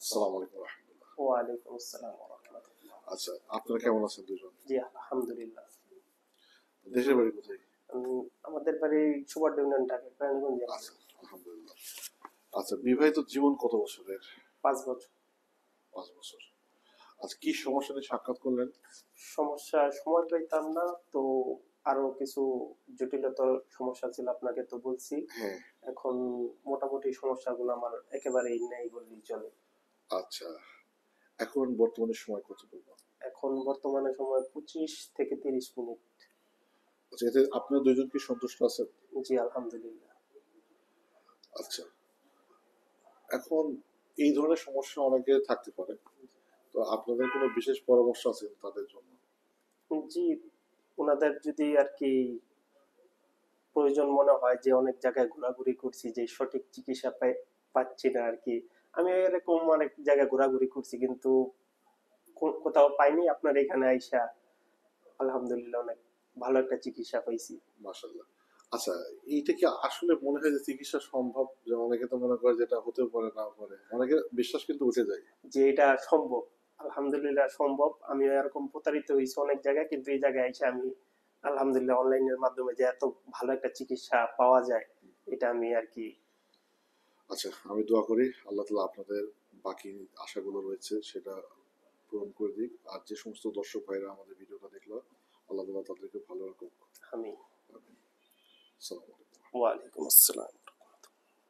আসসালামু আলাইকুম রাহমাতুল্লাহ। ওয়ালাইকুম আসসালাম ওয়া রাহমাতুল্লাহ। আচ্ছা, আপনারা কেমন আছেন দুজন? জি আলহামদুলিল্লাহ। দেশের বাড়ি কোথায়? আমাদের বাড়ি সুপার ইউনিয়ন ঢাকা কেরানীগঞ্জে। আচ্ছা, আলহামদুলিল্লাহ। আচ্ছা, বিবাহিত জীবন কত বছরের? 5 বছর। 5 বছর। আচ্ছা, কি সমস্যা নিয়ে সাক্ষাৎ করলেন? সমস্যা সময় পাইতাম না তো, আরো কিছু জটিলতর সমস্যা ছিল, আপনাকে তো বলছি। হ্যাঁ। এখন মোটামুটি সমস্যাগুলো আমার একেবারেই নেই বললেই চলে। আচ্ছা, এখন বর্তমানে সময় কতটুকু? এখন বর্তমানে সময় 25 থেকে 30 মিনিট। আচ্ছা, এতে আপনারা দুজন কি সন্তুষ্ট আছেন? জি আলহামদুলিল্লাহ। আচ্ছা, এখন এই ধরনের সমস্যা অনেকের থাকতে পারে, তো আপনাদের কোনো বিশেষ পরামর্শ আছে তাদের জন্য? জি, ওনাদের যদি আর কি প্রয়োজন মনে হয় যে অনেক জায়গায় ঘোরাঘুরি করছি, যে সঠিক চিকিৎসা পাচ্ছি না আর কি। আমি এরকম অনেক জায়গায় ঘোরাঘুরি করছি কিন্তু কোথাও পাইনি, আপনার এখানে আইসা আলহামদুলিল্লাহ অনেক ভালো একটা চিকিৎসা পাইছি। মাশাআল্লাহ। আচ্ছা, এইটা কি আসলে মনে হয় যে চিকিৎসা সম্ভব? যে অনেকে তো মনে করে যে এটা হতেও পারে, নাও পারে, অনেকের বিশ্বাস কিন্তু উঠে যায়। যে এটা সম্ভব, আলহামদুলিল্লাহ সম্ভব। আমি এরকম প্রতারিত হয়েছি অনেক জায়গায়, কিন্তু এই জায়গায় এসে আমি আলহামদুলিল্লাহ অনলাইনের মাধ্যমে যে এত ভালো একটা চিকিৎসা পাওয়া যায়, এটা আমি আর কি। আচ্ছা, আমি দোয়া করি আল্লাহ তাআলা আপনাদের বাকি আশাগুলো রয়েছে সেটা পূরণ করে দিক। আর যে সমস্ত দর্শক ভাইরা আমাদের ভিডিওটা দেখলো, আল্লাহ তাআলা তাদেরকে ভালো রাখুক। আমি আমিন। আসসালামু আলাইকুম। ওয়ালাইকুম আসসালাম।